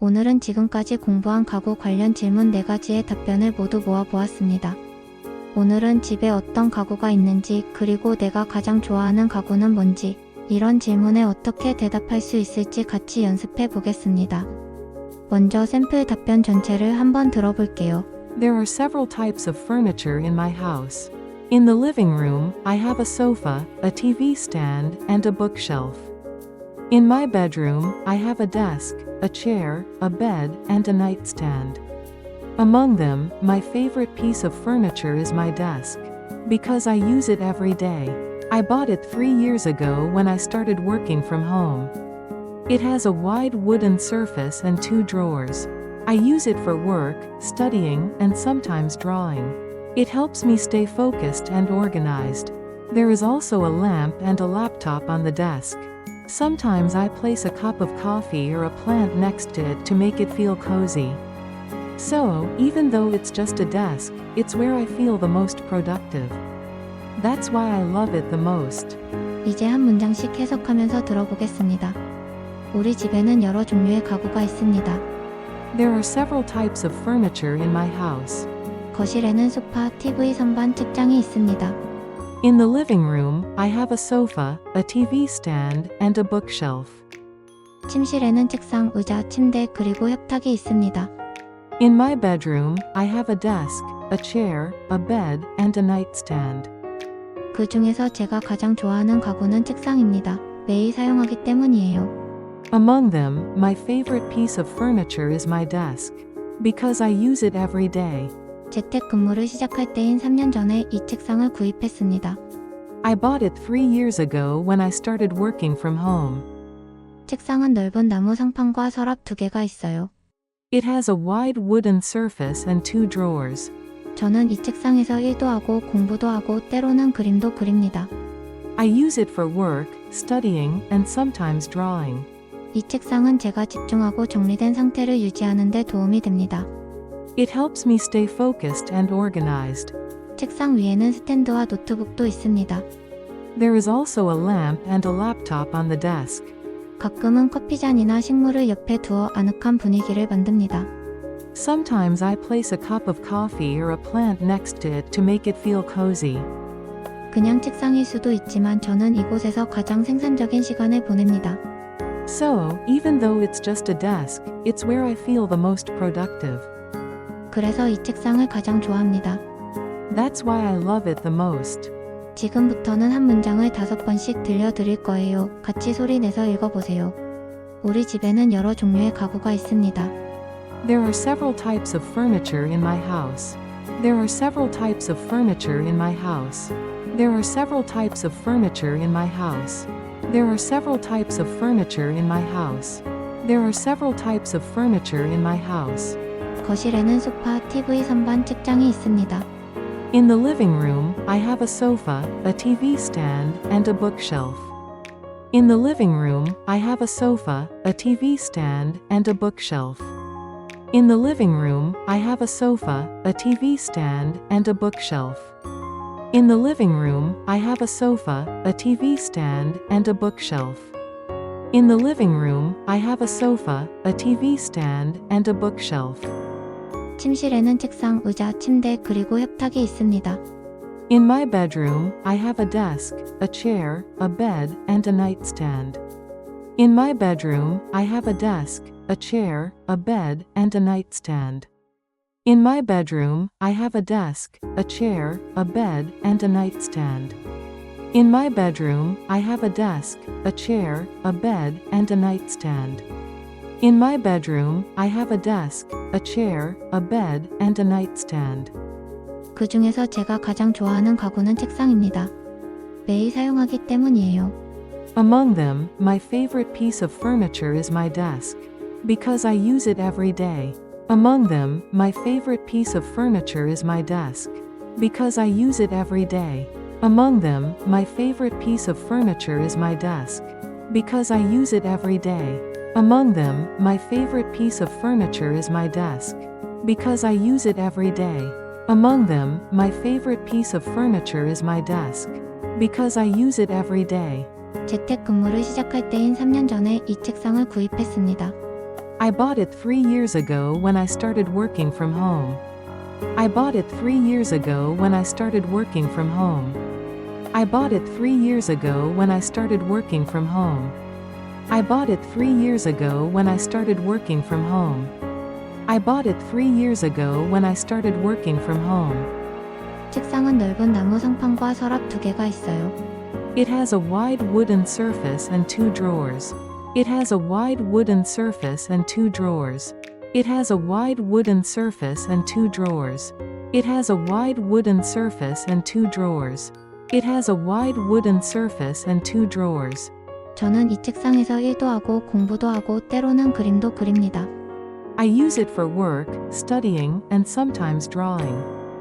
오늘은 지금까지 공부한 가구 관련 질문 4가지의 답변을 모두 모아보았습니다. 오늘은 집에 어떤 가구가 있는지, 그리고 내가 가장 좋아하는 가구는 뭔지, 이런 질문에 어떻게 대답할 수 있을지 같이 연습해 보겠습니다. 먼저 샘플 답변 전체를 한번 들어볼게요. There are several types of furniture in my house. In the living room, I have a sofa, a TV stand, and a bookshelf. In my bedroom, I have a desk, a chair, a bed, and a nightstand. Among them, my favorite piece of furniture is my desk. Because I use it every day. I bought it 3 years ago when I started working from home. It has a wide wooden surface and 2 drawers. I use it for work, studying, and sometimes drawing. It helps me stay focused and organized. There is also a lamp and a laptop on the desk. Sometimes I place a cup of coffee or a plant next to it to make it feel cozy. So, even though it's just a desk, it's where I feel the most productive. That's why I love it the most. 이제 한 문장씩 해석하면서 들어보겠습니다. 우리 집에는 여러 종류의 가구가 있습니다. There are several types of furniture in my house. 거실에는 소파, TV 선반, 책장이 있습니다. In the living room, I have a sofa, a TV stand, and a bookshelf. 침실에는 책상, 의자, 침대, 그리고 협탁이 있습니다. In my bedroom, I have a desk, a chair, a bed, and a nightstand. 그 중에서 제가 가장 좋아하는 가구는 책상입니다. 매일 사용하기 때문이에요. Among them, my favorite piece of furniture is my desk. Because I use it every day. 재택근무를 시작할 때인 3년 전에 이 책상을 구입했습니다. I bought it 3 years ago when I started working from home. 책상은 넓은 나무 상판과 서랍 2개가 있어요. It has a wide wooden surface and 2 drawers. 저는 이 책상에서 일도 하고 공부도 하고 때로는 그림도 그립니다. I use it for work, studying, and sometimes drawing. 이 책상은 제가 집중하고 정리된 상태를 유지하는 데 도움이 됩니다. It helps me stay focused and organized. 책상 위에는 스탠드와 노트북도 있습니다. There is also a lamp and a laptop on the desk. 가끔은 커피잔이나 식물을 옆에 두어 아늑한 분위기를 만듭니다. Sometimes I place a cup of coffee or a plant next to it to make it feel cozy. 그냥 책상일 수도 있지만 저는 이곳에서 가장 생산적인 시간을 보냅니다. So, even though it's just a desk, it's where I feel the most productive. 그래서 이 책상을 가장 좋아합니다. That's why I love it the most. 지금부터는 한 문장을 5번씩 들려드릴 거예요. 같이 소리 내서 읽어보세요. 우리 집에는 여러 종류의 가구가 있습니다. There are several types of furniture in my house. There are several types of furniture in my house. There are several types of furniture in my house. There are several types of furniture in my house. There are several types of furniture in my house. 거실에는 소파, TV 선반, 책장이 있습니다. In the living room, I have a sofa, a TV stand, and a bookshelf. In the living room, I have a sofa, a TV stand, and a bookshelf. In the living room, I have a sofa, a TV stand, and a bookshelf. In the living room, I have a sofa, a TV stand, and a bookshelf. In the living room, I have a sofa, a TV stand, and a bookshelf. 침실에는 책상, 의자, 침대, 그리고 협탁이 있습니다. In my bedroom, I have a desk, a chair, a bed, and a nightstand. In my bedroom, I have a desk, a chair, a bed, and a nightstand. In my bedroom, I have a desk, a chair, a bed, and a nightstand. In my bedroom, I have a desk, a chair, a bed, and a nightstand. In my bedroom, I have a desk, a chair, a bed, and a nightstand. 그 중에서 제가 가장 좋아하는 가구는 책상입니다. 매일 사용하기 때문이에요. Among them, my favorite piece of furniture is my desk. Because I use it every day. Among them, my favorite piece of furniture is my desk. Because I use it every day. Among them, my favorite piece of furniture is my desk. Because I use it every day. Among them, my favorite piece of furniture is my desk. Because I use it every day. Among them, my favorite piece of furniture is my desk. Because I use it every day. 재택근무를 시작할 때인 3년 전에 이 책상을 구입했습니다. I bought it 3 years ago when I started working from home. I bought it 3 years ago when I started working from home. I bought it 3 years ago when I started working from home. I bought it 3 years ago when I started working from home. I bought it 3 years ago when I started working from home. 책상은 넓은 나무 상판과 서랍 2개가 있어요. It has a wide wooden surface and 2 drawers. It has a wide wooden surface and 2 drawers. It has a wide wooden surface and 2 drawers. It has a wide wooden surface and 2 drawers. It has a wide wooden surface and 2 drawers. 저는 이 책상에서 일도 하고 공부도 하고 때로는 그림도 그립니다. I use it for work, studying, and sometimes drawing.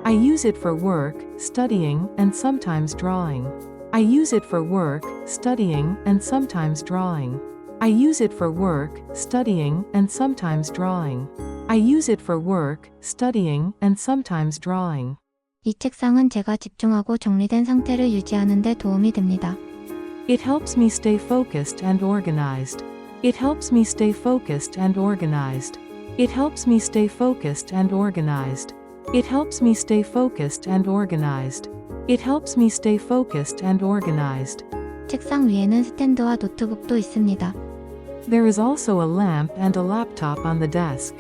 I use it for work, studying, and sometimes drawing. I use it for work, studying, and sometimes drawing. I use it for work, studying, and sometimes drawing. I use it for work, studying, and sometimes drawing. 이 책상은 제가 집중하고 정리된 상태를 유지하는 데 도움이 됩니다. It helps me stay focused and organized. It helps me stay focused and organized. It helps me stay focused and organized. It helps me stay focused and organized. It helps me stay focused and organized. 책상 위에는 스탠드와 노트북도 있습니다. There is also a lamp and a laptop on the desk.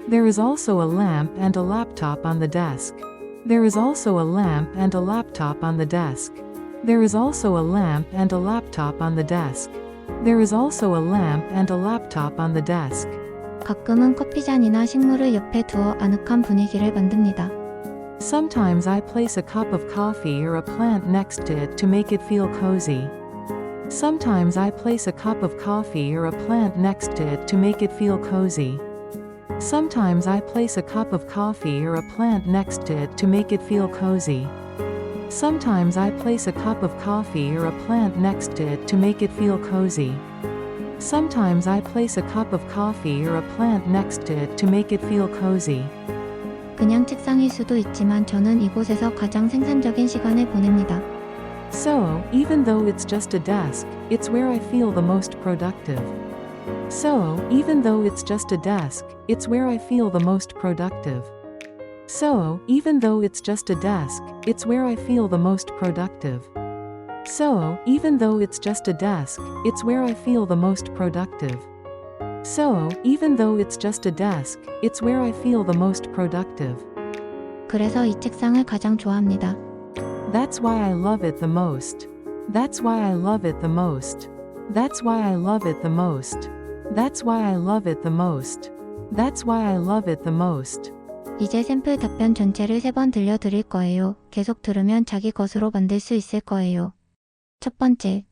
There is also a lamp and a laptop on the desk. There is also a lamp and a laptop on the desk. There is also a lamp and a laptop on the desk. There is also a lamp and a laptop on the desk. 가끔은 커피잔이나 식물을 옆에 두어 아늑한 분위기를 만듭니다. Sometimes I place a cup of coffee or a plant next to it to make it feel cozy. Sometimes I place a cup of coffee or a plant next to it to make it feel cozy. Sometimes I place a cup of coffee or a plant next to it to make it feel cozy. Sometimes I place a cup of coffee or a plant next to it to make it feel cozy. Sometimes I place a cup of coffee or a plant next to it to make it feel cozy. 그냥 책상일 수도 있지만 저는 이곳에서 가장 생산적인 시간을 보냅니다. So, even though it's just a desk, it's where I feel the most productive. So, even though it's just a desk, it's where I feel the most productive. So, even though it's just a desk, it's where I feel the most productive. So, even though it's just a desk, it's where I feel the most productive. So, even though it's just a desk, it's where I feel the most productive. 그래서 이 책상을 가장 좋아합니다. That's why I love it the most. That's why I love it the most. That's why I love it the most. That's why I love it the most. That's why I love it the most. 이제 샘플 답변 전체를 3번 들려드릴 거예요. 계속 들으면 자기 것으로 만들 수 있을 거예요. 첫 번째,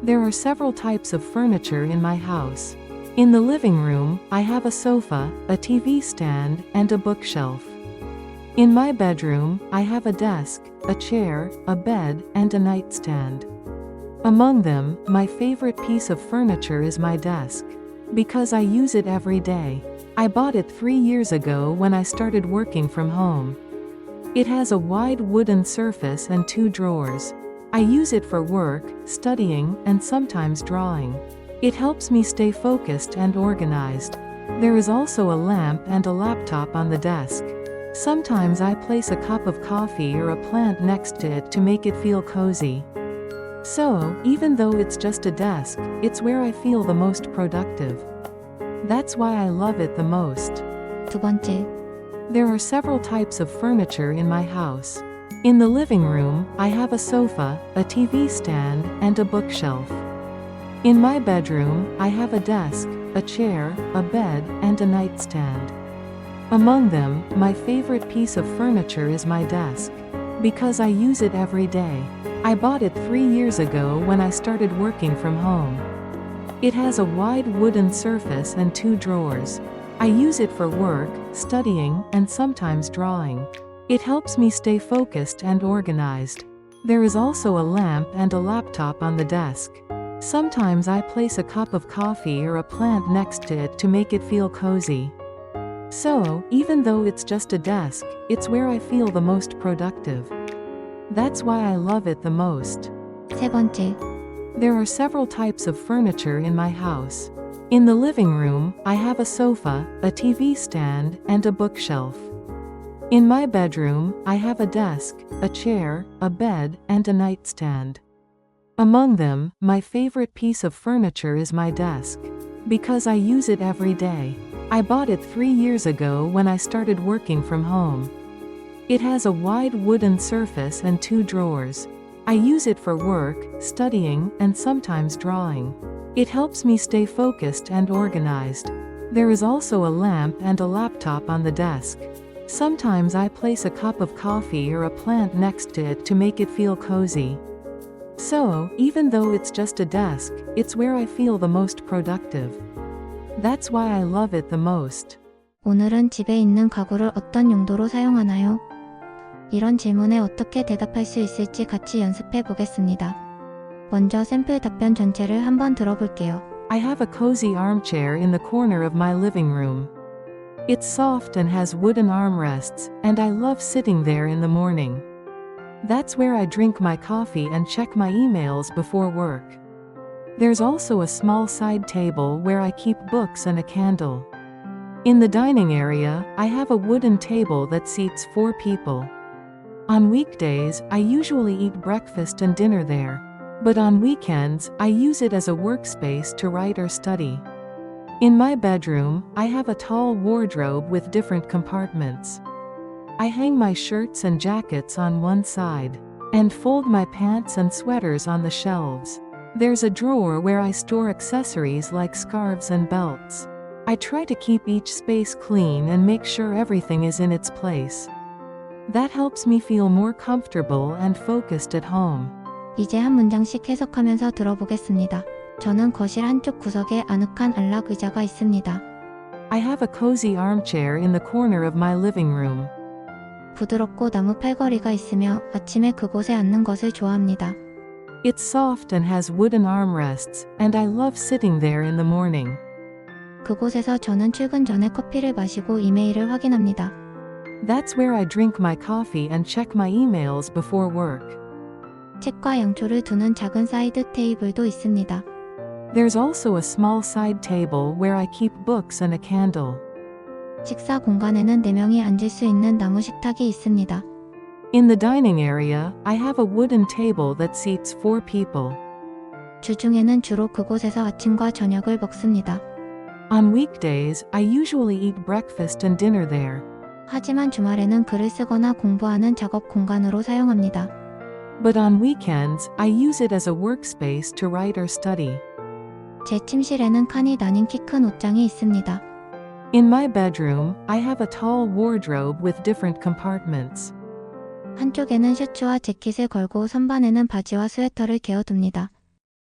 There are several types of furniture in my house. In the living room, I have a sofa, a TV stand, and a bookshelf. In my bedroom, I have a desk, a chair, a bed, and a nightstand. Among them, my favorite piece of furniture is my desk. Because I use it every day. I bought it 3 years ago when I started working from home. It has a wide wooden surface and 2 drawers. I use it for work, studying, and sometimes drawing. It helps me stay focused and organized. There is also a lamp and a laptop on the desk. Sometimes I place a cup of coffee or a plant next to it to make it feel cozy. So, even though it's just a desk, it's where I feel the most productive. That's why I love it the most. 두 번째, There are several types of furniture in my house. In the living room, I have a sofa, a TV stand, and a bookshelf. In my bedroom, I have a desk, a chair, a bed, and a nightstand. Among them, my favorite piece of furniture is my desk. Because I use it every day. I bought it 3 years ago when I started working from home. It has a wide wooden surface and 2 drawers. I use it for work, studying, and sometimes drawing. It helps me stay focused and organized. There is also a lamp and a laptop on the desk. Sometimes I place a cup of coffee or a plant next to it to make it feel cozy. So, even though it's just a desk, it's where I feel the most productive. That's why I love it the most. 세 번째, There are several types of furniture in my house. In the living room, I have a sofa, a TV stand, and a bookshelf. In my bedroom, I have a desk, a chair, a bed, and a nightstand. Among them, my favorite piece of furniture is my desk. Because I use it every day. I bought it 3 years ago when I started working from home. It has a wide wooden surface and 2 drawers. I use it for work, studying, and sometimes drawing. It helps me stay focused and organized. There is also a lamp and a laptop on the desk. Sometimes I place a cup of coffee or a plant next to it to make it feel cozy. So, even though it's just a desk, it's where I feel the most productive. That's why I love it the most. 오늘은 집에 있는 가구를 어떤 용도로 사용하나요? 이런 질문에 어떻게 대답할 수 있을지 같이 연습해 보겠습니다. 먼저 샘플 답변 전체를 한번 들어볼게요. I have a cozy armchair in the corner of my living room. It's soft and has wooden armrests, and I love sitting there in the morning. That's where I drink my coffee and check my emails before work. There's also a small side table where I keep books and a candle. In the dining area, I have a wooden table that seats 4 people. On weekdays, I usually eat breakfast and dinner there. But on weekends, I use it as a workspace to write or study. In my bedroom, I have a tall wardrobe with different compartments. I hang my shirts and jackets on one side, and fold my pants and sweaters on the shelves. There's a drawer where I store accessories like scarves and belts. I try to keep each space clean and make sure everything is in its place. That helps me feel more comfortable and focused at home. 이제 한 문장씩 해석하면서 들어보겠습니다. 저는 거실 한쪽 구석에 아늑한 안락 의자가 있습니다. I have a cozy armchair in the corner of my living room. 부드럽고 나무 팔걸이가 있으며 아침에 그곳에 앉는 것을 좋아합니다. It's soft and has wooden armrests, and I love sitting there in the morning. 그곳에서 저는 출근 전에 커피를 마시고 이메일을 확인합니다. That's where I drink my coffee and check my emails before work. 책과 양초를 두는 작은 사이드 테이블도 있습니다. There's also a small side table where I keep books and a candle. 식사 공간에는 4명이 앉을 수 있는 나무 식탁이 있습니다. In the dining area, I have a wooden table that seats 4 people. 주중에는 주로 그곳에서 아침과 저녁을 먹습니다. On weekdays, I usually eat breakfast and dinner there. 하지만 주말에는 글을 쓰거나 공부하는 작업 공간으로 사용합니다. But on weekends, I use it as a workspace to write or study. 제 침실에는 칸이 나뉜 키 큰 옷장이 있습니다. In my bedroom, I have a tall wardrobe with different compartments. 한쪽에는 셔츠와 재킷을 걸고 선반에는 바지와 스웨터를 개어둡니다.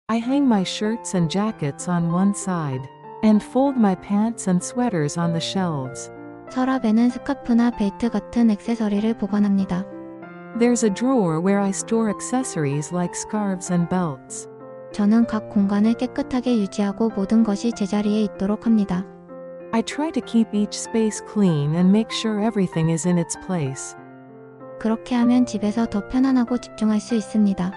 I hang my shirts and jackets on one side, and fold my pants and sweaters on the shelves. 서랍에는 스카프나 벨트 같은 액세서리를 보관합니다. There's a drawer where I store accessories like scarves and belts. 저는 각 공간을 깨끗하게 유지하고 모든 것이 제자리에 있도록 합니다. I try to keep each space clean and make sure everything is in its place. 그렇게 하면 집에서 더 편안하고 집중할 수 있습니다.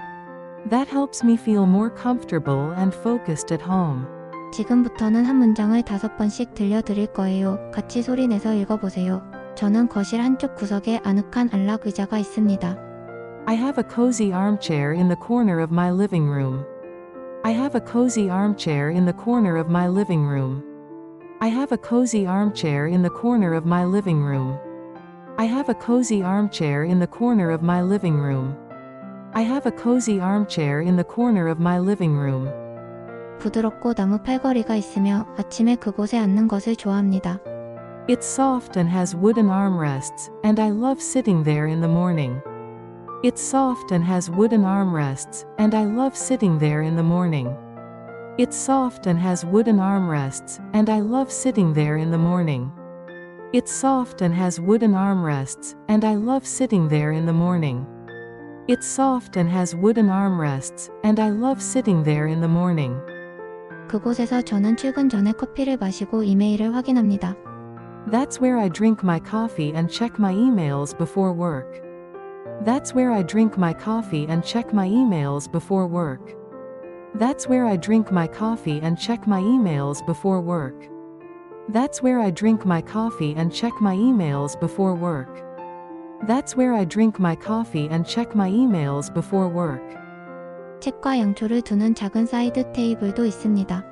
That helps me feel more comfortable and focused at home. 지금부터는 한 문장을 5번씩 들려드릴 거예요. 같이 소리내서 읽어보세요. 저는 거실 한쪽 구석에 아늑한 안락 의자가 있습니다. I have a cozy armchair in the corner of my living room. I have a cozy armchair in the corner of my living room. I have a cozy armchair in the corner of my living room. I have a cozy armchair in the corner of my living room. I have a cozy armchair in the corner of my living room. 부드럽고 나무 팔걸이가 있으며 아침에 그곳에 앉는 것을 좋아합니다. It's soft and has wooden armrests, and I love sitting there in the morning. It's soft and has wooden armrests, and I love sitting there in the morning. It's soft and has wooden armrests, and I love sitting there in the morning. It's soft and has wooden armrests, and I love sitting there in the morning. It's soft and has wooden armrests, and I love sitting there in the morning. 그곳에서 저는 출근 전에 커피를 마시고 이메일을 확인합니다. That's where I drink my coffee and check my emails before work. That's where I drink my coffee and check my emails before work. That's where I drink my coffee and check my emails before work. That's where I drink my coffee and check my emails before work. That's where I drink my coffee and check my emails before work. 책과 양초를 두는 작은 사이드 테이블도 있습니다.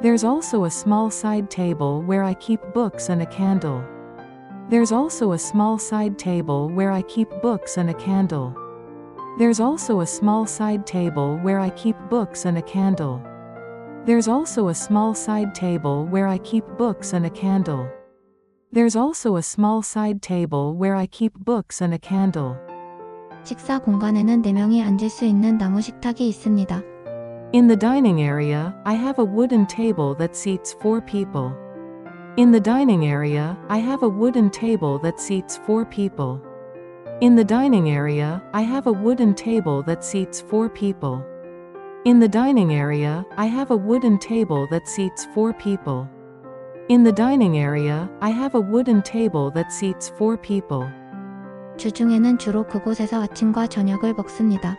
There's also a small side table where I keep books and a candle. There's also a small side table where I keep books and a candle. There's also a small side table where I keep books and a candle. There's also a small side table where I keep books and a candle. There's also a small side table where I keep books and a candle. 식사 공간에는 4명이 앉을 수 있는 나무 식탁이 있습니다. In the dining area, I have a wooden table that seats 4 people. In the dining area, I have a wooden table that seats 4 people. In the dining area, I have a wooden table that seats 4 people. In the dining area, I have a wooden table that seats 4 people. In the dining area, I have a wooden table that seats 4 people. 주중에는 주로 그곳에서 아침과 저녁을 먹습니다.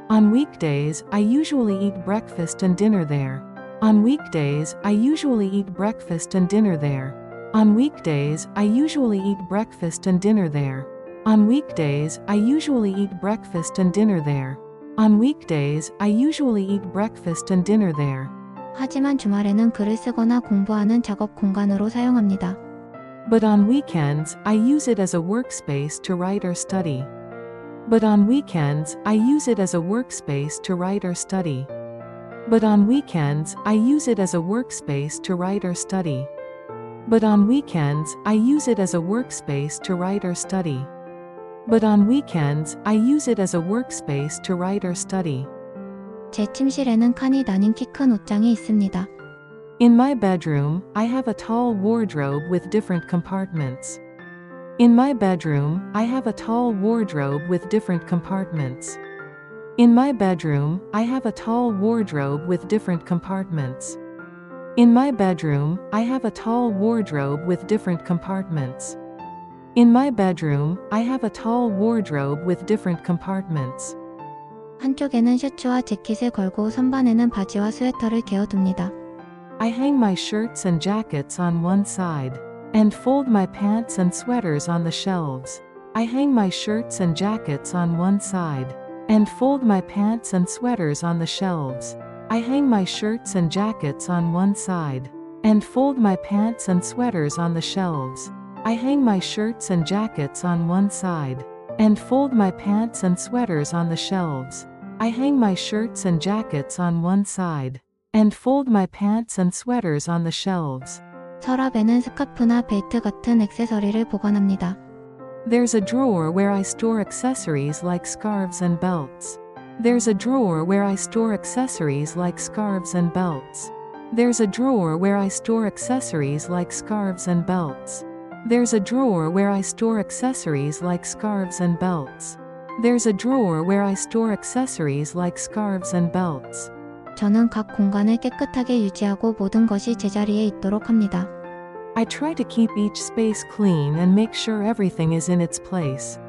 On weekdays, I usually eat breakfast and dinner there. On weekdays, I usually eat breakfast and dinner there. On weekdays, I usually eat breakfast and dinner there. On weekdays, I usually eat breakfast and dinner there. On weekdays, I usually eat breakfast and dinner there. 하지만 주말에는 글을 쓰거나 공부하는 작업 공간으로 사용합니다. But on weekends, I use it as a workspace to write or study. But on weekends, I use it as a workspace to write or study. But on weekends, I use it as a workspace to write or study. But on weekends, I use it as a workspace to write or study. But on weekends, I use it as a workspace to write or study. 제 침실에는 칸이 나뉜 키 큰 옷장이 있습니다. In my bedroom, I have a tall wardrobe with different compartments. In my bedroom, I have a tall wardrobe with different compartments. In my bedroom, I have a tall wardrobe with different compartments. In my bedroom, I have a tall wardrobe with different compartments. In my bedroom, I have a tall wardrobe with different compartments. 한쪽에는 셔츠와 재킷을 걸고 선반에는 바지와 스웨터를 개어둡니다. I hang my shirts and jackets on one side, and fold my pants and sweaters on the shelves. I hang my shirts and jackets on one side, and fold my pants and sweaters on the shelves. I hang my shirts and jackets on one side, and fold my pants and sweaters on the shelves. I hang my shirts and jackets on one side, and fold my pants and sweaters on the shelves. I hang my shirts and jackets on one side, and fold my pants and sweaters on the shelves. 서랍에는 스카프나 벨트 같은 액세서리를 보관합니다. There's a drawer where I store accessories like scarves and belts. There's a drawer where I store accessories like scarves and belts. There's a drawer where I store accessories like scarves and belts. There's a drawer where I store accessories like scarves and belts. There's a drawer where I store accessories like scarves and belts. 저는 각 공간을 깨끗하게 유지하고 모든 것이 제자리에 있도록 합니다. I try to keep each space clean and make sure everything is in its place.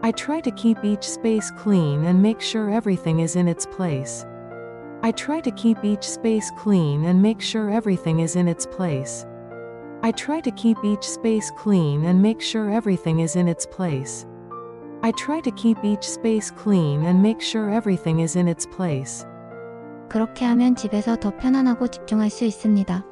I try to keep each space clean and make sure everything is in its place. I try to keep each space clean and make sure everything is in its place. I try to keep each space clean and make sure everything is in its place. I try to keep each space clean and make sure everything is in its place. 그렇게 하면 집에서 더 편안하고 집중할 수 있습니다.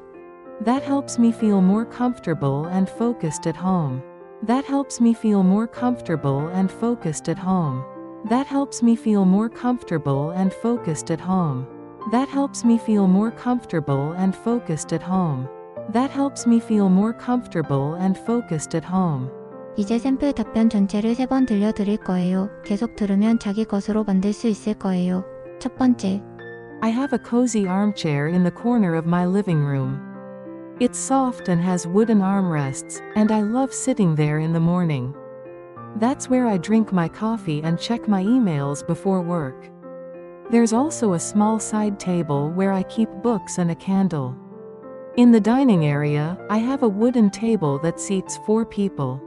That helps me feel more comfortable and focused at home. That helps me feel more comfortable and focused at home. That helps me feel more comfortable and focused at home. That helps me feel more comfortable and focused at home. That helps me feel more comfortable and focused at home. 이제 샘플 답변 전체를 3번 들려드릴 거예요. 계속 들으면 자기 것으로 만들 수 있을 거예요. 첫 번째, I have a cozy armchair in the corner of my living room. It's soft and has wooden armrests, and I love sitting there in the morning. That's where I drink my coffee and check my emails before work. There's also a small side table where I keep books and a candle. In the dining area, I have a wooden table that seats 4 people.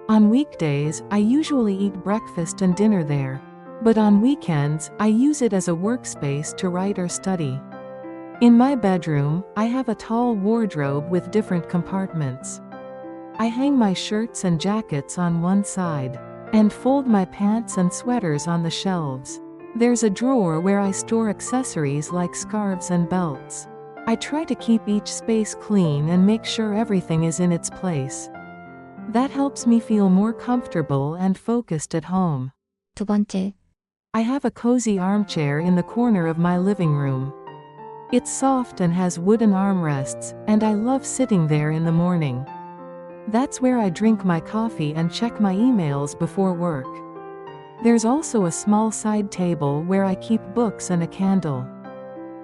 On weekdays, I usually eat breakfast and dinner there. But on weekends, I use it as a workspace to write or study. In my bedroom, I have a tall wardrobe with different compartments. I hang my shirts and jackets on one side, and fold my pants and sweaters on the shelves. There's a drawer where I store accessories like scarves and belts. I try to keep each space clean and make sure everything is in its place. That helps me feel more comfortable and focused at home. 두 번째, I have a cozy armchair in the corner of my living room. It's soft and has wooden armrests, and I love sitting there in the morning. That's where I drink my coffee and check my emails before work. There's also a small side table where I keep books and a candle.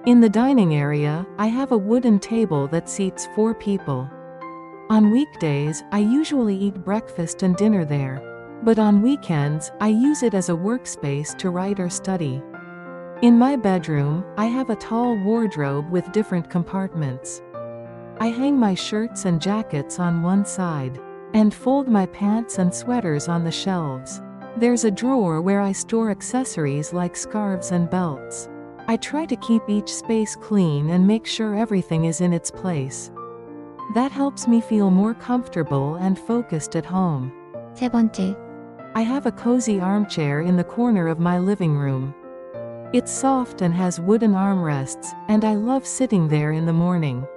In the dining area, I have a wooden table that seats 4 people. On weekdays, I usually eat breakfast and dinner there. But on weekends, I use it as a workspace to write or study. In my bedroom, I have a tall wardrobe with different compartments. I hang my shirts and jackets on one side, and fold my pants and sweaters on the shelves. There's a drawer where I store accessories like scarves and belts. I try to keep each space clean and make sure everything is in its place. That helps me feel more comfortable and focused at home. 세 번째, I have a cozy armchair in the corner of my living room. It's soft and has wooden armrests, and I love sitting there in the morning.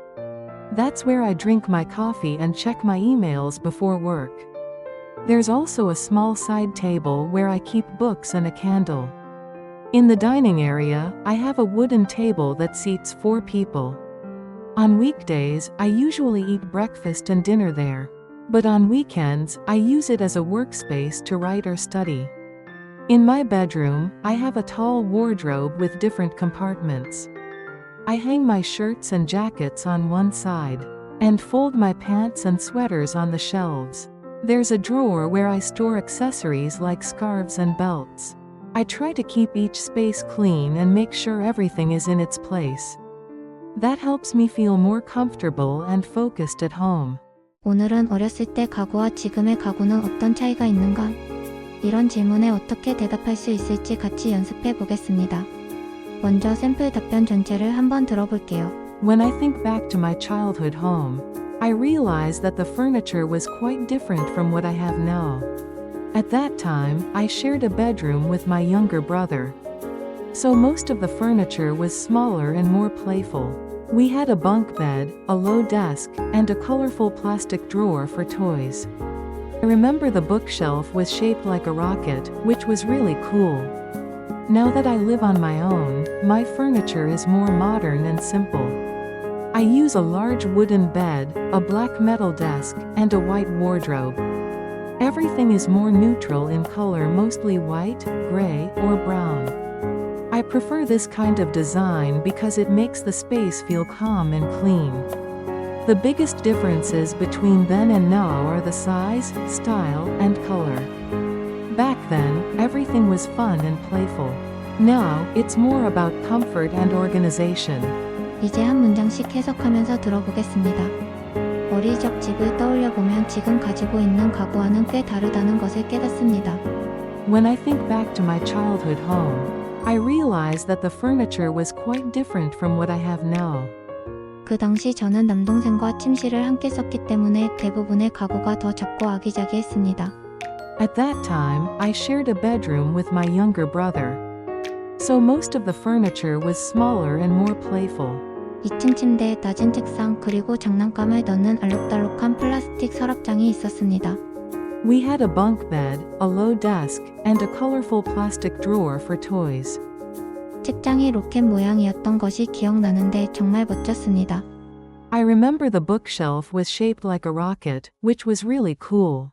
That's where I drink my coffee and check my emails before work. There's also a small side table where I keep books and a candle. In the dining area, I have a wooden table that seats 4 people. On weekdays, I usually eat breakfast and dinner there. But on weekends, I use it as a workspace to write or study. In my bedroom, I have a tall wardrobe with different compartments. I hang my shirts and jackets on one side, and fold my pants and sweaters on the shelves. There's a drawer where I store accessories like scarves and belts. I try to keep each space clean and make sure everything is in its place. That helps me feel more comfortable and focused at home. 오늘은 어렸을 때 가구와 지금의 가구는 어떤 차이가 있는가? 이런 질문에 어떻게 대답할 수 있을지 같이 연습해 보겠습니다. 먼저 샘플 답변 전체를 한번 들어볼게요. When I think back to my childhood home, I realize that the furniture was quite different from what I have now. At that time, I shared a bedroom with my younger brother. So most of the furniture was smaller and more playful. We had a bunk bed, a low desk, and a colorful plastic drawer for toys. I remember the bookshelf was shaped like a rocket, which was really cool. Now that I live on my own, my furniture is more modern and simple. I use a large wooden bed, a black metal desk, and a white wardrobe. Everything is more neutral in color, mostly white, gray, or brown. I prefer this kind of design because it makes the space feel calm and clean. The biggest differences between then and now are the size, style, and color. Back then, everything was fun and playful. Now, it's more about comfort and organization. 이제 한 문장씩 해석하면서 들어보겠습니다. 어릴 적 집을 떠올려보면 지금 가지고 있는 가구와는 꽤 다르다는 것을 깨닫습니다. When I think back to my childhood home, I realize that the furniture was quite different from what I have now. 그 당시 저는 남동생과 침실을 함께 썼기 때문에 대부분의 가구가 더 작고 아기자기했습니다. At that time, I shared a bedroom with my younger brother. So most of the furniture was smaller and more playful. 2층 침대에 낮은 책상 그리고 장난감을 넣는 알록달록한 플라스틱 서랍장이 있었습니다. We had a bunk bed, a low desk, and a colorful plastic drawer for toys. 책장이 로켓 모양이었던 것이 기억나는데 정말 멋졌습니다. I remember the bookshelf was shaped like a rocket, which was really cool.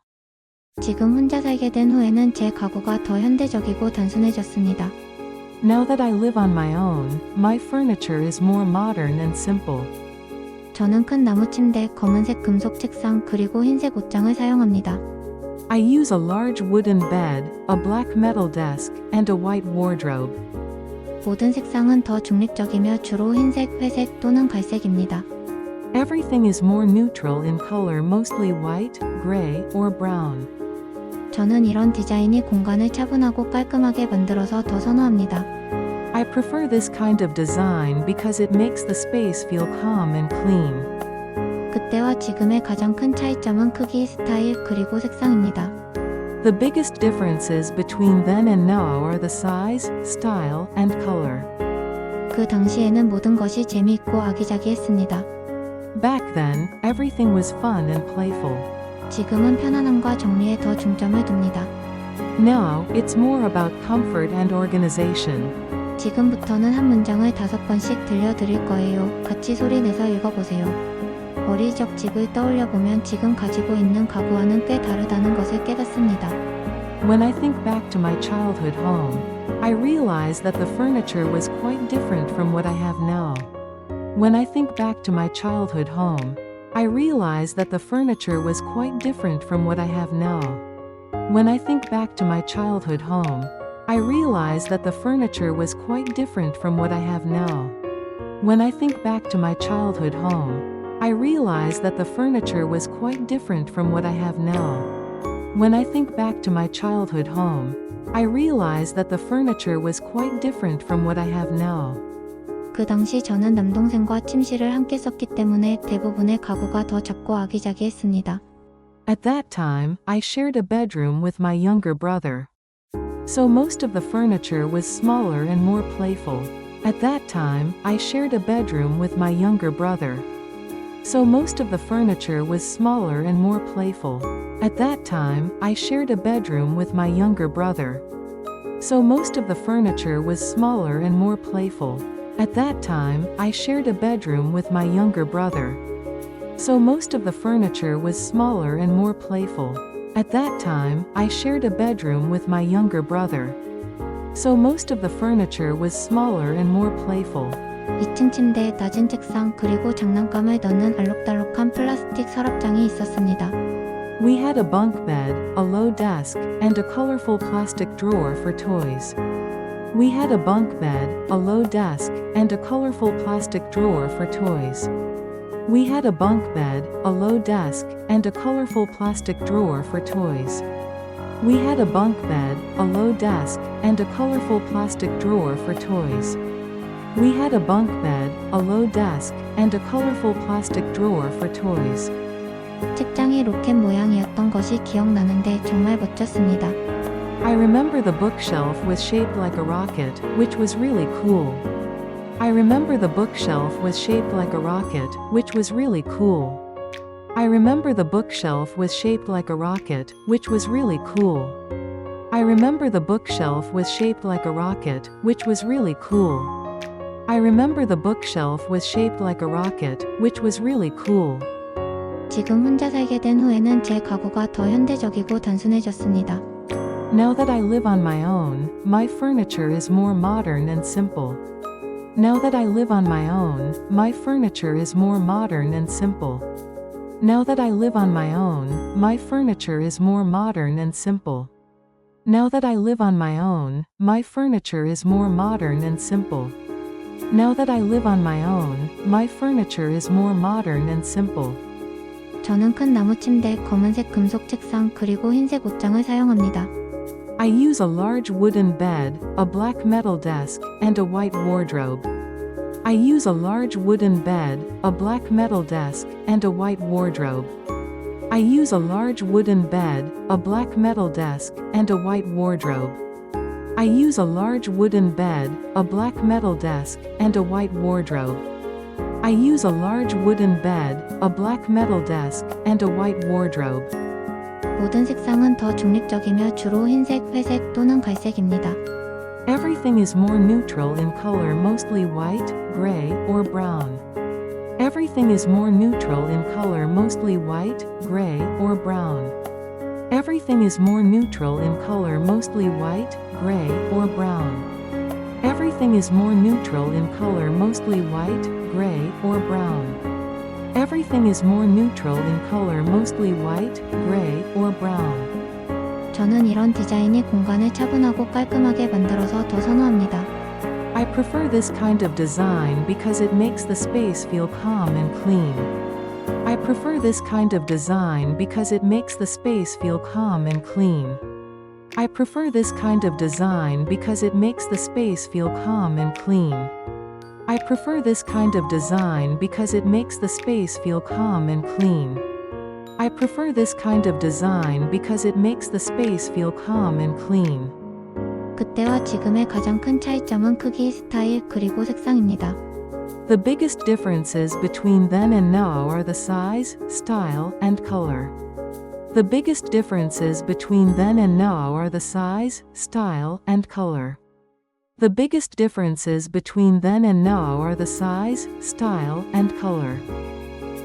지금 혼자 살게 된 후에는 제 가구가 더 현대적이고 단순해졌습니다. Now that I live on my own, my furniture is more modern and simple. 저는 큰 나무 침대, 검은색 금속 책상 그리고 흰색 옷장을 사용합니다. I use a large wooden bed, a black metal desk, and a white wardrobe. 모든 색상은 더 중립적이며 주로 흰색, 회색 또는 갈색입니다. Everything is more neutral in color, mostly white, gray, or brown. 저는 이런 디자인이 공간을 차분하고 깔끔하게 만들어서 더 선호합니다. I prefer this kind of design because it makes the space feel calm and clean. 그때와 지금의 가장 큰 차이점은 크기, 스타일, 그리고 색상입니다. The biggest differences between then and now are the size, style, and color. 그 당시에는 모든 것이 재미있고 아기자기했습니다. Back then, everything was fun and playful. 지금은 편안함과 정리에 더 중점을 둡니다. Now, it's more about comfort and organization. 지금부터는 한 문장을 5번씩 들려드릴 거예요. 같이 소리내서 읽어보세요. 어릴 적 집을 떠올려보면 지금 가지고 있는 가구와는 꽤 다르다는 것을 깨닫습니다. When I think back to my childhood home, I realize that the furniture was quite different from what I have now. When I think back to my childhood home, I realize that the furniture was quite different from what I have now. When I think back to my childhood home, I realize that the furniture was quite different from what I have now. When I think back to my childhood home, I realize that the furniture was quite different from what I have now. When I think back to my childhood home, I realize that the furniture was quite different from what I have now. 그 당시 저는 남동생과 침실을 함께 썼기 때문에 대부분의 가구가 더 작고 아기자기했습니다. At that time, I shared a bedroom with my younger brother. So most of the furniture was smaller and more playful. At that time, I shared a bedroom with my younger brother. So most of the furniture was smaller and more playful. At that time, I shared a bedroom with my younger brother. So most of the furniture was smaller and more playful. At that time, I shared a bedroom with my younger brother. So most of the furniture was smaller and more playful. At that time, I shared a bedroom with my younger brother. So most of the furniture was smaller and more playful. 2층 침대에 낮은 책상 그리고 장난감을 넣는 알록달록한 플라스틱 서랍장이 있었습니다. We had a bunk bed, a low desk, and a colorful plastic drawer for toys. We had a bunk bed, a low desk, and a colorful plastic drawer for toys. We had a bunk bed, a low desk, and a colorful plastic drawer for toys. We had a bunk bed, a low desk, and a colorful plastic drawer for toys. We had a bunk bed, a low desk, and a colorful plastic drawer for toys. 책장이 로켓 모양이었던 것이 기억나는데 정말 멋졌습니다. I remember the bookshelf was shaped like a rocket, which was really cool. I remember the bookshelf was shaped like a rocket, which was really cool. I remember the bookshelf was shaped like a rocket, which was really cool. I remember the bookshelf was shaped like a rocket, which was really cool. I remember the bookshelf was shaped like a rocket, which was really cool. 지금 혼자 살게 된 후에는 제 가구가 더 현대적이고 단순해졌습니다. Now that I live on my own, my furniture is more modern and simple. Now that I live on my own, my furniture is more modern and simple. Now that I live on my own, my furniture is more modern and simple. Now that I live on my own, my furniture is more modern and simple. Now that I live on my own, my furniture is more modern and simple. 저는 큰 나무 침대, 검은색 금속 책상, 그리고 흰색 옷장을 사용합니다. I use a large wooden bed, a black metal desk, and a white wardrobe. I use a large wooden bed, a black metal desk, and a white wardrobe. I use a large wooden bed, a black metal desk, and a white wardrobe. I use a large wooden bed, a black metal desk, and a white wardrobe. I use a large wooden bed, a black metal desk, and a white wardrobe. 모든 색상은 더 중립적이며 주로 흰색, 회색 또는 갈색입니다. Everything is more neutral in color, mostly white, gray, or brown. Everything is more neutral in color, mostly white, gray, or brown. Everything is more neutral in color, mostly white, gray, or brown. Everything is more neutral in color, mostly white, gray, or brown. Everything is more neutral in color, mostly white, gray, or brown. 저는 이런 디자인이 공간을 차분하고 깔끔하게 만들어서 더 선호합니다. I prefer this kind of design because it makes the space feel calm and clean. I prefer this kind of design because it makes the space feel calm and clean. I prefer this kind of design because it makes the space feel calm and clean. I prefer this kind of design because it makes the space feel calm and clean. I prefer this kind of design because it makes the space feel calm and clean. 그때와 지금의 가장 큰 차이점은 크기, 스타일, 그리고 색상입니다. The biggest differences between then and now are the size, style, and color. The biggest differences between then and now are the size, style, and color. The biggest differences between then and now are the size, style, and color.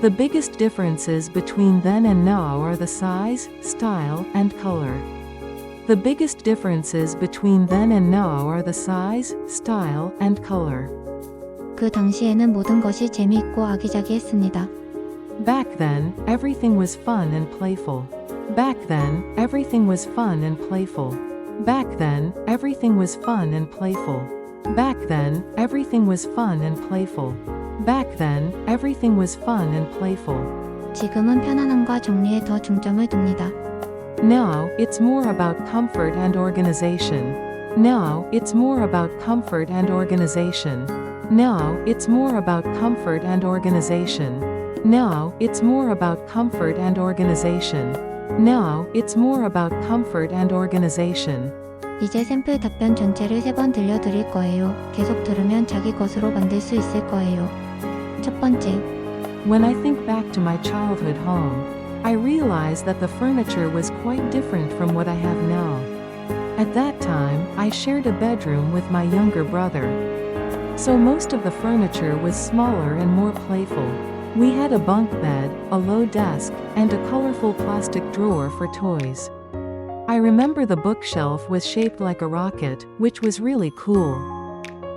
The biggest differences between then and now are the size, style, and color. The biggest differences between then and now are the size, style, and color. 그 당시에는 모든 것이 재미있고 아기자기했습니다. Back then, everything was fun and playful. Back then, everything was fun and playful. Back then, everything was fun and playful. Back then, everything was fun and playful. Back then, everything was fun and playful. 지금은 편안함과 정리에 더 중점을 둡니다. Now, it's more about comfort and organization. Now, it's more about comfort and organization. Now, it's more about comfort and organization. Now, it's more about comfort and organization. Now, it's more about comfort and organization. 이제 샘플 답변 전체를 3번 들려드릴 거예요. 계속 들으면 자기 것으로 만들 수 있을 거예요. 첫 번째, When I think back to my childhood home, I realize that the furniture was quite different from what I have now. At that time, I shared a bedroom with my younger brother. So most of the furniture was smaller and more playful. We had a bunk bed, a low desk, and a colorful plastic drawer for toys. I remember the bookshelf was shaped like a rocket, which was really cool.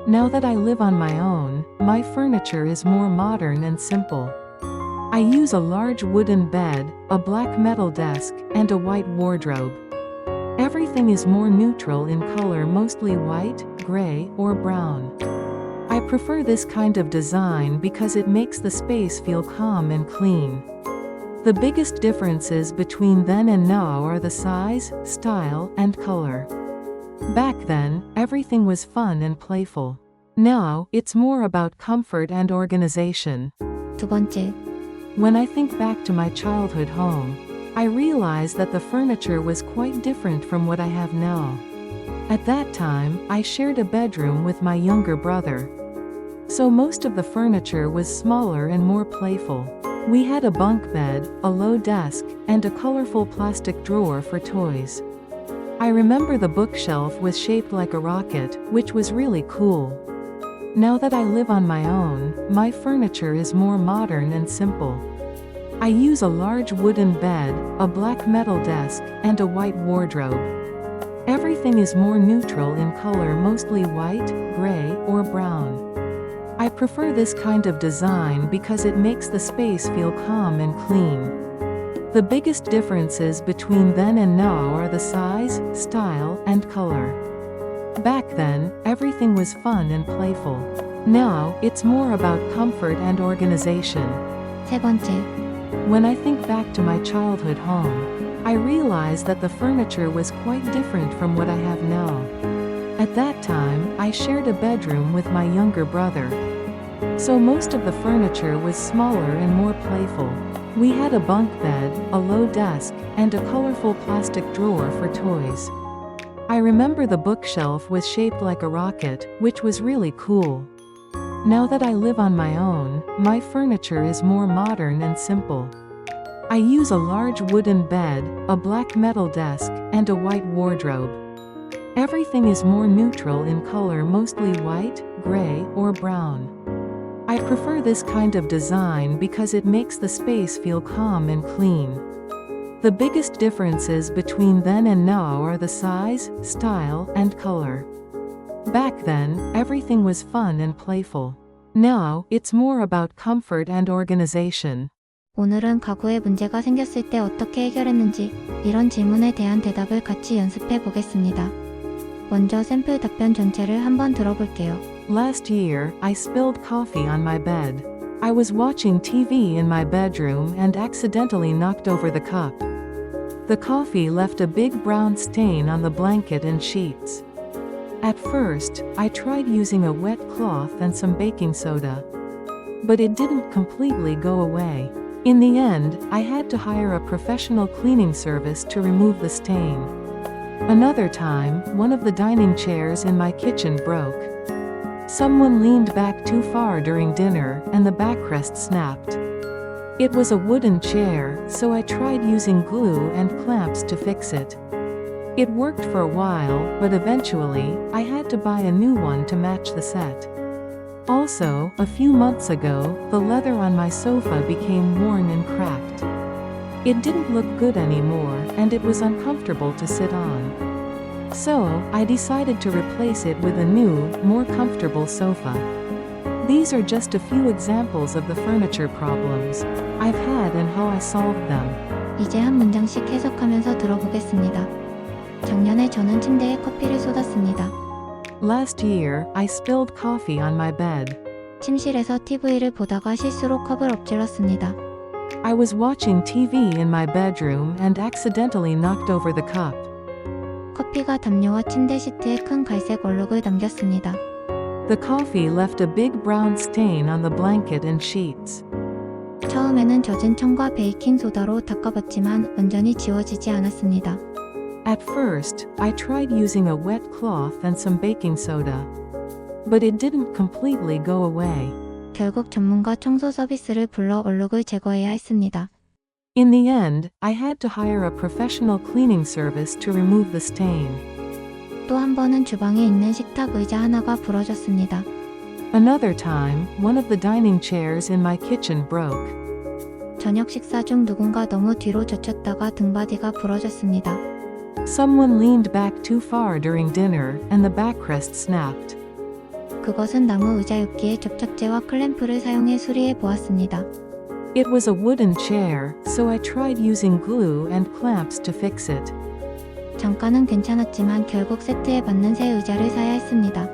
Now that I live on my own, my furniture is more modern and simple. I use a large wooden bed, a black metal desk, and a white wardrobe. Everything is more neutral in color, mostly white, gray, or brown. I prefer this kind of design because it makes the space feel calm and clean. The biggest differences between then and now are the size, style, and color. Back then, everything was fun and playful. Now, it's more about comfort and organization. 두 번째, When I think back to my childhood home, I realize that the furniture was quite different from what I have now. At that time, I shared a bedroom with my younger brother. So most of the furniture was smaller and more playful. We had a bunk bed, a low desk, and a colorful plastic drawer for toys. I remember the bookshelf was shaped like a rocket, which was really cool. Now that I live on my own, my furniture is more modern and simple. I use a large wooden bed, a black metal desk, and a white wardrobe. Everything is more neutral in color, mostly white, gray, or brown. I prefer this kind of design because it makes the space feel calm and clean. The biggest differences between then and now are the size, style, and color. Back then, everything was fun and playful. Now, it's more about comfort and organization. 세 번째, When I think back to my childhood home, I realize that the furniture was quite different from what I have now. At that time, I shared a bedroom with my younger brother. So most of the furniture was smaller and more playful. We had a bunk bed, a low desk, and a colorful plastic drawer for toys. I remember the bookshelf was shaped like a rocket, which was really cool. Now that I live on my own, my furniture is more modern and simple. I use a large wooden bed, a black metal desk, and a white wardrobe. Everything is more neutral in color, mostly white, gray, or brown. I prefer this kind of design because it makes the space feel calm and clean. The biggest differences between then and now are the size, style, and color. Back then, everything was fun and playful. Now, it's more about comfort and organization. 오늘은 가구에 문제가 생겼을 때 어떻게 해결했는지 이런 질문에 대한 대답을 같이 연습해 보겠습니다. 먼저 샘플 답변 전체를 한번 들어볼게요. Last year, I spilled coffee on my bed. I was watching TV in my bedroom and accidentally knocked over the cup. The coffee left a big brown stain on the blanket and sheets. At first, I tried using a wet cloth and some baking soda. But it didn't completely go away. In the end, I had to hire a professional cleaning service to remove the stain. Another time, one of the dining chairs in my kitchen broke. Someone leaned back too far during dinner, and the backrest snapped. It was a wooden chair, so I tried using glue and clamps to fix it. It worked for a while, but eventually, I had to buy a new one to match the set. Also, a few months ago, the leather on my sofa became worn and cracked. It didn't look good anymore, and it was uncomfortable to sit on. So, I decided to replace it with a new, more comfortable sofa. These are just a few examples of the furniture problems I've had and how I solved them. 이제 한 문장씩 해석하면서 들어보겠습니다. 작년에 저는 침대에 커피를 쏟았습니다. Last year, I spilled coffee on my bed. 침실에서 TV를 보다가 실수로 컵을 엎질렀습니다. I was watching TV in my bedroom and accidentally knocked over the cup. 커피가 담요와 침대 시트에 큰 갈색 얼룩을 남겼습니다. The coffee left a big brown stain on the blanket and sheets. 처음에는 젖은 청과 베이킹 소다로 닦아봤지만 완전히 지워지지 않았습니다. At first, I tried using a wet cloth and some baking soda. But it didn't completely go away. 결국 전문가 청소 서비스를 불러 얼룩을 제거해야 했습니다. In the end, I had to hire a professional cleaning service to remove the stain. 또 한 번은 주방에 있는 식탁 의자 하나가 부러졌습니다. Another time, one of the dining chairs in my kitchen broke. 저녁 식사 중 누군가 너무 뒤로 젖혔다가 등받이가 부러졌습니다. Someone leaned back too far during dinner, and the backrest snapped. 그것은 나무 의자였기에 접착제와 클램프를 사용해 수리해 보았습니다. It was a wooden chair, so I tried using glue and clamps to fix it. 잠깐은 괜찮았지만 결국 세트에 맞는 새 의자를 사야 했습니다.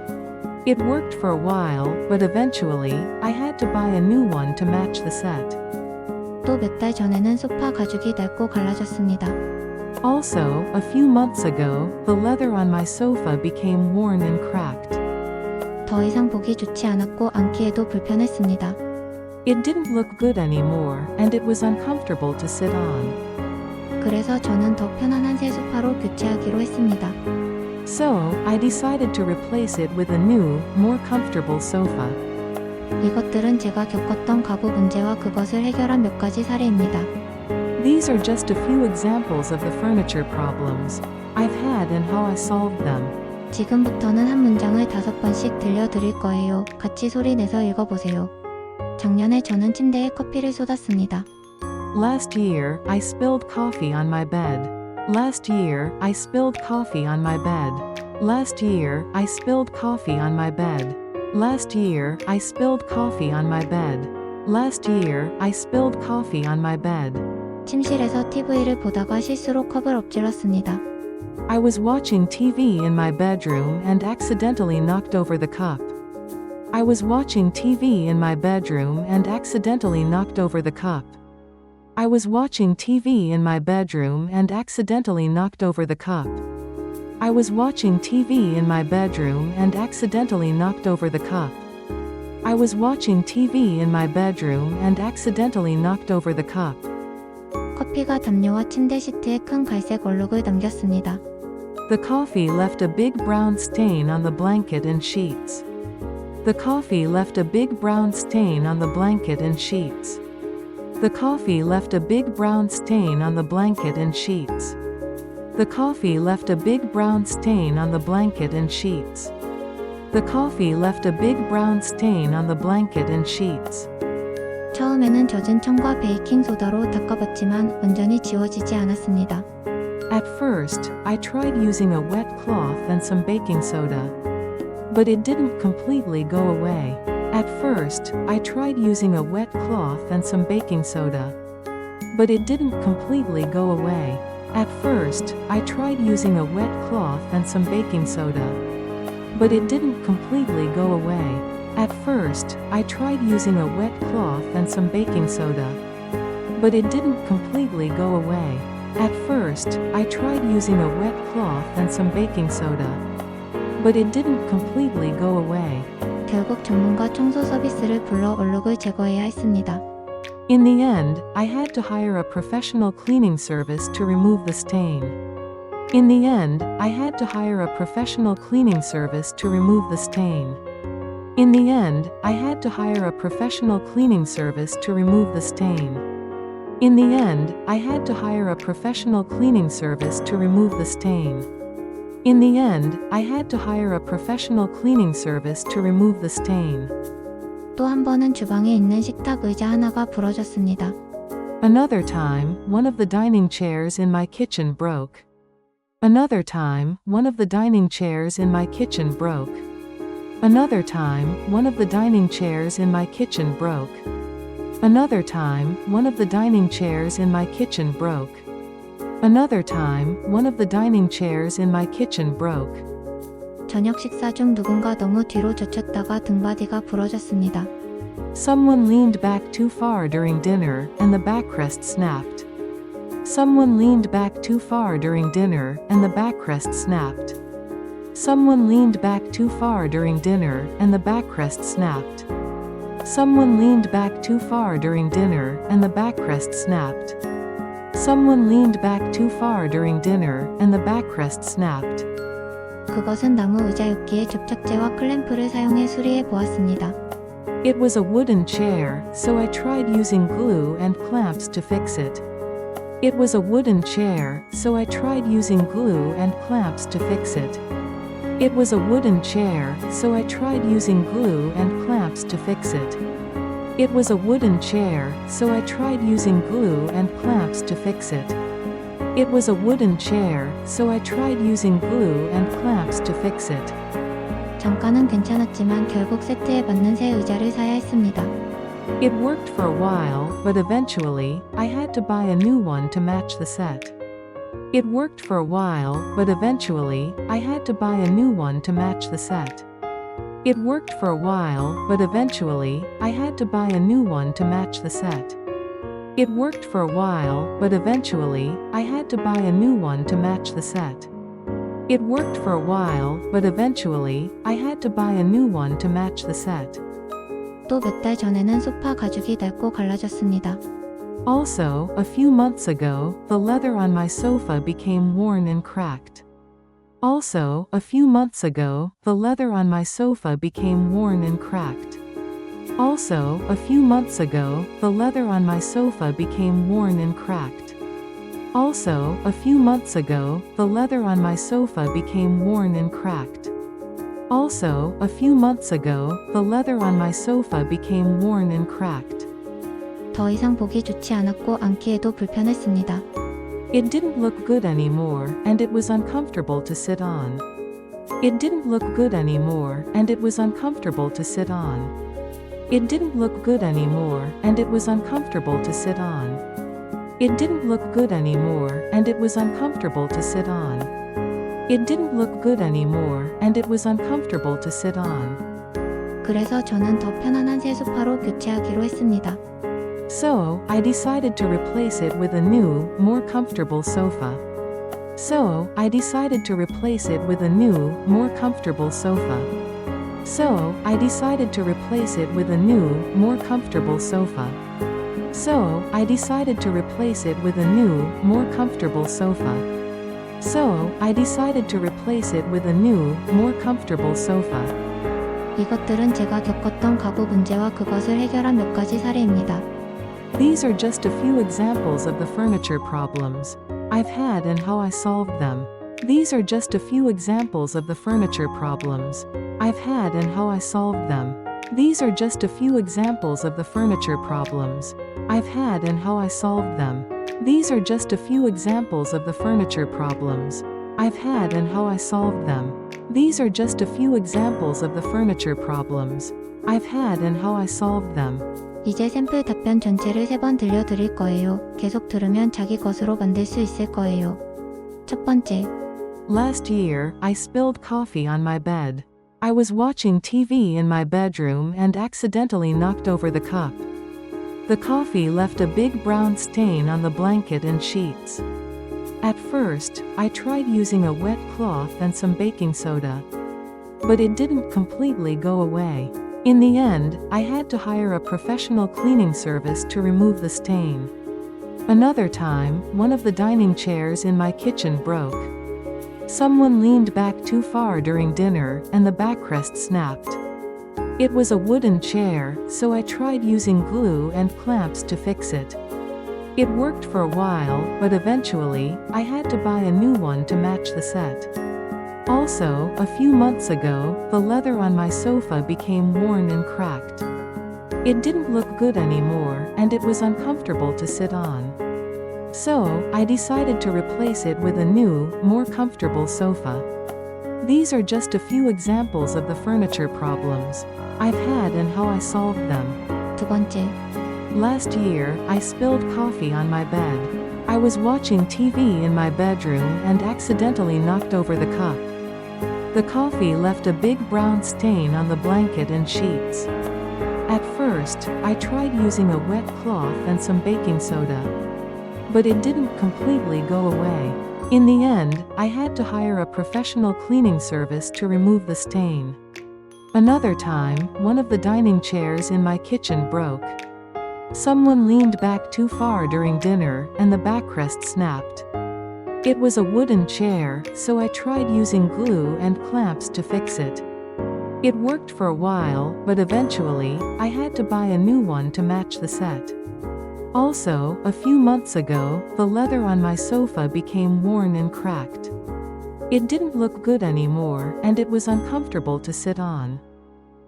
It worked for a while, but eventually, I had to buy a new one to match the set. 또 몇 달 전에는 소파 가죽이 낡고 갈라졌습니다. Also, a few months ago, the leather on my sofa became worn and cracked. 더 이상 보기 좋지 않았고 앉기에도 불편했습니다. It didn't look good anymore, and it was uncomfortable to sit on. 그래서 저는 더 편안한 새 소파로 교체하기로 했습니다. So, I decided to replace it with a new, more comfortable sofa. 이것들은 제가 겪었던 가구 문제와 그것을 해결한 몇 가지 사례입니다. These are just a few examples of the furniture problems I've had and how I solved them. 지금부터는 한 문장을 5번씩 들려드릴 거예요. 같이 소리 내서 읽어보세요. 작년에 저는 침대에 커피를 쏟았습니다. Last year, I spilled coffee on my bed. Last year, I spilled coffee on my bed. Last year, I spilled coffee on my bed. Last year, I spilled coffee on my bed. Last year, I spilled coffee on my bed. 침실에서 TV를 보다가 실수로 컵을 엎질렀습니다. I was watching TV in my bedroom and accidentally knocked over the cup. I was watching TV in my bedroom and accidentally knocked over the cup. I was watching TV in my bedroom and accidentally knocked over the cup. I was watching TV in my bedroom and accidentally knocked over the cup. I was watching TV in my bedroom and accidentally knocked over the cup. 커피가 담요와 침대 시트에 큰 갈색 얼룩을 남겼습니다. The coffee left a big brown stain on the blanket and sheets. The coffee left a big brown stain on the blanket and sheets. The coffee left a big brown stain on the blanket and sheets. The coffee left a big brown stain on the blanket and sheets. The coffee left a big brown stain on the blanket and sheets. 처음에는 젖은 청과 베이킹 소다로 닦아봤지만 완전히 지워지지 않았습니다. At first, I tried using a wet cloth and some baking soda. But it didn't completely go away. At first, I tried using a wet cloth and some baking soda. But it didn't completely go away. At first, I tried using a wet cloth and some baking soda. But it didn't completely go away. At first, I tried using a wet cloth and some baking soda. But it didn't completely go away. At first, I tried using a wet cloth and some baking soda. But it didn't completely go away. 결국 전문가 청소 서비스를 불러 얼룩을 제거해야 했습니다. In the end, I had to hire a professional cleaning service to remove the stain. In the end, I had to hire a professional cleaning service to remove the stain. In the end, I had to hire a professional cleaning service to remove the stain. In the end, I had to hire a professional cleaning service to remove the stain. In the end, I had to hire a professional cleaning service to remove the stain. 또 한 번은 주방에 있는 식탁 의자 하나가 부러졌습니다. Another time, one of the dining chairs in my kitchen broke. Another time, one of the dining chairs in my kitchen broke. Another time, one of the dining chairs in my kitchen broke. Another time, one of the dining chairs in my kitchen broke. Another time, one of the dining chairs in my kitchen broke. 저녁 식사 중 누군가 너무 뒤로 젖혔다가 등받이가 부러졌습니다. Someone leaned back too far during dinner, and the backrest snapped. Someone leaned back too far during dinner, and the backrest snapped. Someone leaned back too far during dinner, and the backrest snapped. Someone leaned back too far during dinner, and the backrest snapped. Someone leaned back too far during dinner, and the backrest snapped. 그것은 나무 의자였기에 접착제와 클램프를 사용해 수리해 보았습니다. It was a wooden chair, so I tried using glue and clamps to fix it. It was a wooden chair, so I tried using glue and clamps to fix it. It was a wooden chair, so I tried using glue and clamps to fix it. It was a wooden chair, so I tried using glue and clamps to fix it. It was a wooden chair, so I tried using glue and clamps to fix it. 잠깐은 괜찮았지만 결국 세트에 맞는 새 의자를 사야 했습니다. It worked for a while, but eventually, I had to buy a new one to match the set. It worked for a while, but eventually, I had to buy a new one to match the set. It worked for a while, but eventually, I had to buy a new one to match the set. It worked for a while, but eventually, I had to buy a new one to match the set. It worked for a while, but eventually, I had to buy a new one to match the set. 또 몇 달 전에는 소파 가죽이 닳고 갈라졌습니다. Also, a few months ago, the leather on my sofa became worn and cracked. Also, a few months ago, the leather on my sofa became worn and cracked. Also, a few months ago, the leather on my sofa became worn and cracked. Also, a few months ago, the leather on my sofa became worn and cracked. Also, a few months ago, the leather on my sofa became worn and cracked. 더 이상 보기 좋지 않았고 앉기에도 불편했습니다. It didn't look good anymore, and it was uncomfortable to sit on. It didn't look good anymore, and it was uncomfortable to sit on. It didn't look good anymore, and it was uncomfortable to sit on. It didn't look good anymore, and it was uncomfortable to sit on. It didn't look good anymore, and it was uncomfortable to sit on. 그래서 저는 더 편안한 새 소파로 교체하기로 했습니다. So, I decided to replace it with a new, more comfortable sofa. So, I decided to replace it with a new, more comfortable sofa. So, I decided to replace it with a new, more comfortable sofa. So, I decided to replace it with a new, more comfortable sofa. So, I decided to replace it with a new, more comfortable sofa. 이것들은 제가 겪었던 가구 문제와 그것을 해결한 몇 가지 사례입니다. These are just a few examples of the furniture problems I've had and how I solved them. These are just a few examples of the furniture problems I've had and how I solved them. These are just a few examples of the furniture problems I've had and how I solved them. These are just a few examples of the furniture problems I've had and how I solved them. These are just a few examples of the furniture problems I've had and how I solved them. 이제 샘플 답변 전체를 3번 들려드릴 거예요. 계속 들으면 자기 것으로 만들 수 있을 거예요. 첫 번째, Last year, I spilled coffee on my bed. I was watching TV in my bedroom and accidentally knocked over the cup. The coffee left a big brown stain on the blanket and sheets. At first, I tried using a wet cloth and some baking soda. But it didn't completely go away. In the end, I had to hire a professional cleaning service to remove the stain. Another time, one of the dining chairs in my kitchen broke. Someone leaned back too far during dinner, and the backrest snapped. It was a wooden chair, so I tried using glue and clamps to fix it. It worked for a while, but eventually, I had to buy a new one to match the set. Also, a few months ago, the leather on my sofa became worn and cracked. It didn't look good anymore, and it was uncomfortable to sit on. So, I decided to replace it with a new, more comfortable sofa. These are just a few examples of the furniture problems I've had and how I solved them. 두 번째, Last year, I spilled coffee on my bed. I was watching TV in my bedroom and accidentally knocked over the cup. The coffee left a big brown stain on the blanket and sheets. At first, I tried using a wet cloth and some baking soda. But it didn't completely go away. In the end, I had to hire a professional cleaning service to remove the stain. Another time, one of the dining chairs in my kitchen broke. Someone leaned back too far during dinner, and the backrest snapped. It was a wooden chair, so I tried using glue and clamps to fix it. It worked for a while, but eventually, I had to buy a new one to match the set. Also, a few months ago, the leather on my sofa became worn and cracked. It didn't look good anymore, and it was uncomfortable to sit on.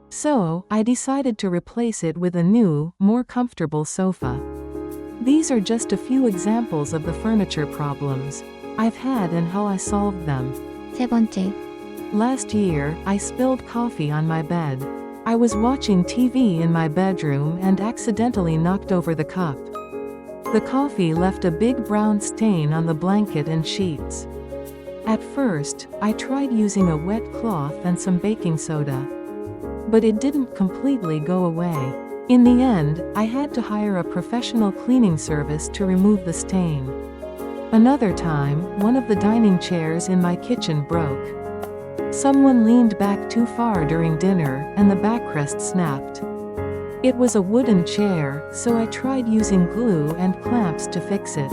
So, I decided to replace it with a new, more comfortable sofa. These are just a few examples of the furniture problems I've had and how I solved them. 세 번째, Last year, I spilled coffee on my bed. I was watching TV in my bedroom and accidentally knocked over the cup. The coffee left a big brown stain on the blanket and sheets. At first, I tried using a wet cloth and some baking soda. But it didn't completely go away. In the end, I had to hire a professional cleaning service to remove the stain. Another time, one of the dining chairs in my kitchen broke. Someone leaned back too far during dinner, and the backrest snapped. It was a wooden chair, so I tried using glue and clamps to fix it.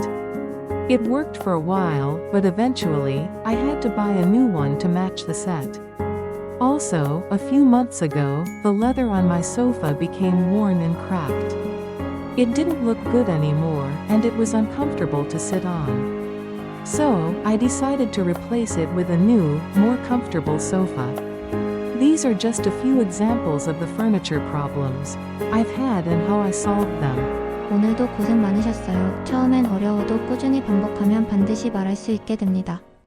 It worked for a while, but eventually, I had to buy a new one to match the set. Also, a few months ago, the leather on my sofa became worn and cracked. It didn't look good anymore, and it was uncomfortable to sit on. So, I decided to replace it with a new, more comfortable sofa. These are just a few examples of the furniture problems I've had and how I solved them. 오늘도 고생 많으셨어요. 처음엔 어려워도 꾸준히 반복하면 반드시 말할 수 있게 됩니다.